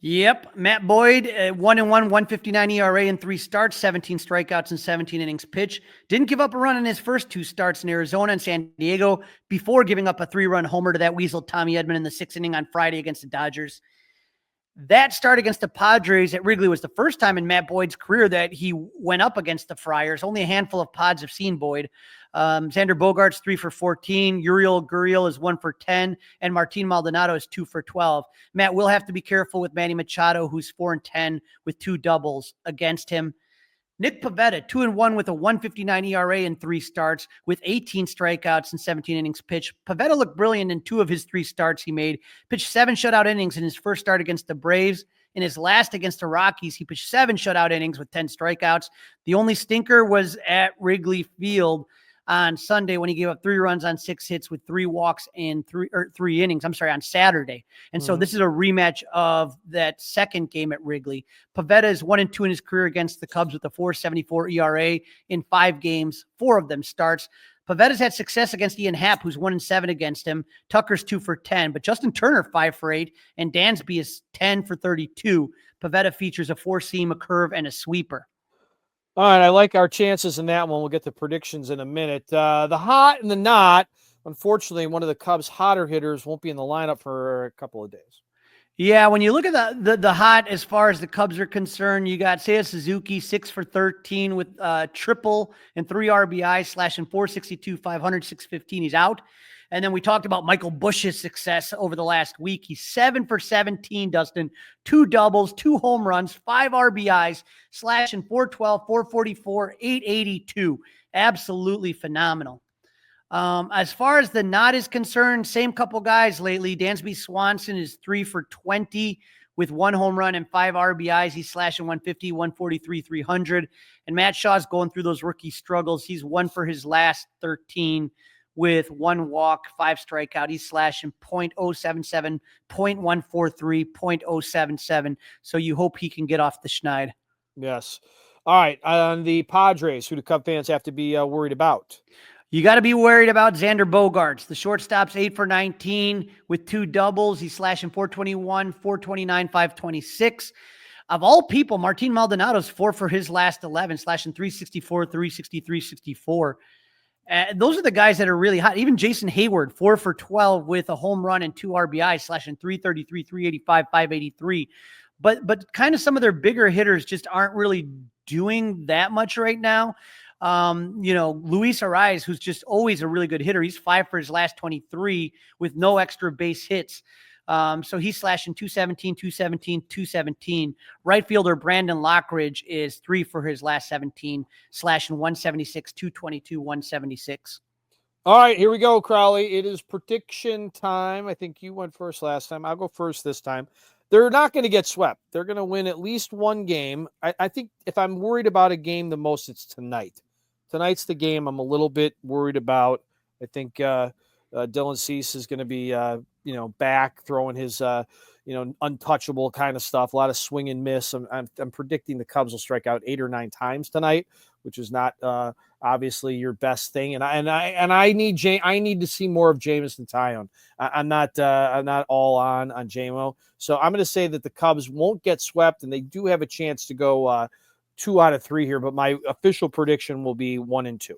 Yep, Matt Boyd, 1-1, 159 ERA in 3 starts, 17 strikeouts and 17 innings pitched. Didn't give up a run in his first 2 starts in Arizona and San Diego before giving up a 3-run homer to that weasel Tommy Edman in the 6th inning on Friday against the Dodgers. That start against the Padres at Wrigley was the first time in Matt Boyd's career that he went up against the Friars. Only a handful of pods have seen Boyd. Xander Bogaerts 3 for 14. Uriel Gurriel is 1 for 10. And Martin Maldonado is 2 for 12. Matt will have to be careful with Manny Machado, who's 4 and 10 with 2 doubles against him. Nick Pivetta, 2-1 with a 159 ERA in 3 starts with 18 strikeouts and 17 innings pitched. Pivetta looked brilliant in 2 of his 3 starts he made. Pitched 7 shutout innings in his first start against the Braves. In his last against the Rockies, he pitched 7 shutout innings with 10 strikeouts. The only stinker was at Wrigley Field on Sunday when he gave up 3 runs on 6 hits with 3 walks in 3 innings. I'm sorry, on Saturday. And so this is a rematch of that second game at Wrigley. Pivetta is 1-2 in his career against the Cubs with a 4.74 ERA in 5 games, 4 of them starts. Pavetta's had success against Ian Happ, who's 1-7 against him. Tucker's 2 for 10, but Justin Turner 5 for 8, and Dansby is 10 for 32. Pivetta features a 4-seam, a curve, and a sweeper. All right, I like our chances in that one. We'll get to predictions in a minute. The hot and the not. Unfortunately, one of the Cubs' hotter hitters won't be in the lineup for a couple of days. Yeah, when you look at the hot as far as the Cubs are concerned, you got Seiya Suzuki 6 for 13 with triple and 3 RBIs, slashing 462, 500, 615. He's out. And then we talked about Michael Busch's success over the last week. He's 7 for 17, Dustin, 2 doubles, 2 home runs, 5 RBIs, slashing 412, 444, 882. Absolutely phenomenal. As far as the not is concerned, same couple guys lately. Dansby Swanson is 3 for 20 with 1 home run and 5 RBIs. He's slashing 150, 143, 300. And Matt Shaw's going through those rookie struggles. He's 1 for his last 13 with 1 walk, 5 strikeout. He's slashing .077, .143, .077. So you hope he can get off the schneid. Yes. All right. On the Padres, who do Cub fans have to be worried about? You got to be worried about Xander Bogaerts. The shortstop's 8 for 19 with 2 doubles. He's slashing 421, 429, 526. Of all people, Martin Maldonado's 4 for his last 11, slashing 364, 363, 64. Those are the guys that are really hot. Even Jason Hayward, 4 for 12 with a home run and 2 RBIs, slashing 333, 385, 583. But kind of some of their bigger hitters just aren't really doing that much right now. Luis Ariz, who's just always a really good hitter. He's 5 for his last 23 with no extra base hits. So he's slashing 217, 217, 217. Right fielder Brandon Lockridge is 3 for his last 17, slashing 176, 222, 176. All right, here we go, Crawly. It is prediction time. I think you went first last time. I'll go first this time. They're not going to get swept. They're going to win at least 1 game. I think if I'm worried about a game the most, it's tonight. Tonight's the game I'm a little bit worried about. I think Dylan Cease is going to be, back throwing his, untouchable kind of stuff. A lot of swing and miss. I'm predicting the Cubs will strike out 8 or 9 times tonight, which is not obviously your best thing. And I need to see more of Jameson Taillon. I'm not all on JMO. So I'm going to say that the Cubs won't get swept, and they do have a chance to go 2 out of 3 here. But my official prediction will be 1-2.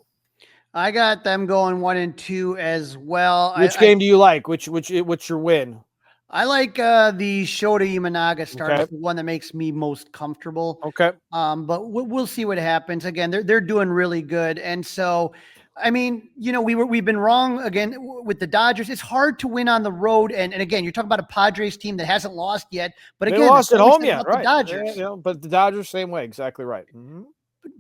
I got them going 1-2 as well. Which game do you like? What's your win? I like the Shota Imanaga start. Okay. It's the one that makes me most comfortable. Okay. But we'll see what happens. Again, they're doing really good, and so I mean, we've been wrong again with the Dodgers. It's hard to win on the road, and again, you're talking about a Padres team that hasn't lost yet. But again, they lost at home yet, right? The Dodgers, but the Dodgers same way, exactly right. Mm-hmm.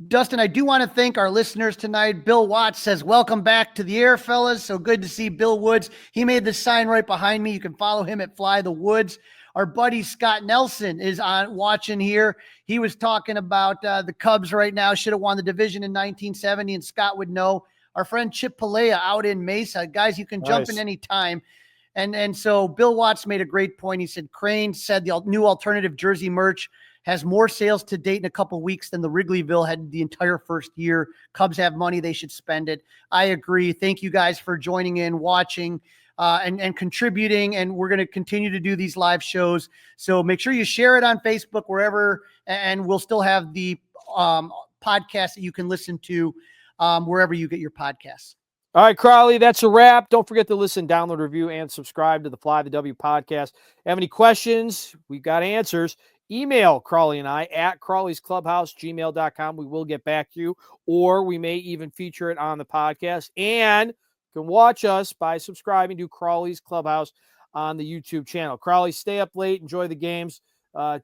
Dustin, I do want to thank our listeners tonight. Bill Watts says, welcome back to the air, fellas. So good to see Bill Woods. He made the sign right behind me. You can follow him at Fly the Woods. Our buddy Scott Nelson is on watching here. He was talking about the Cubs right now. Should have won the division in 1970, and Scott would know. Our friend Chip Palea out in Mesa. Guys, you can jump in any time. And so Bill Watts made a great point. He said, Crane said the new alternative jersey merch has more sales to date in a couple weeks than the Wrigleyville had the entire first year. Cubs have money. They should spend it. I agree. Thank you guys for joining in, watching, and contributing. And we're going to continue to do these live shows. So make sure you share it on Facebook, wherever, and we'll still have the podcast that you can listen to wherever you get your podcasts. All right, Crawly, that's a wrap. Don't forget to listen, download, review, and subscribe to the Fly the W podcast. Have any questions? We've got answers. Email Crawly and I at crawlysclubhouse@gmail.com. We will get back to you, or we may even feature it on the podcast. And you can watch us by subscribing to Crawly's Clubhouse on the YouTube channel. Crawly, stay up late, enjoy the games.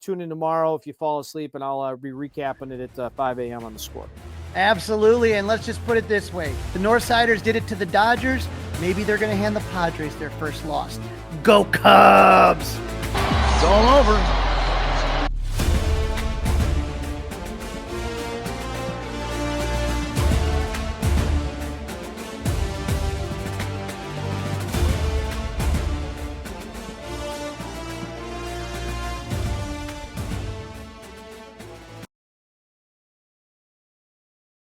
Tune in tomorrow if you fall asleep, and I'll be recapping it at 5 a.m. on the Score. Absolutely. And let's just put it this way. The Northsiders did it to the Dodgers. Maybe they're going to hand the Padres their first loss. Go Cubs! It's all over.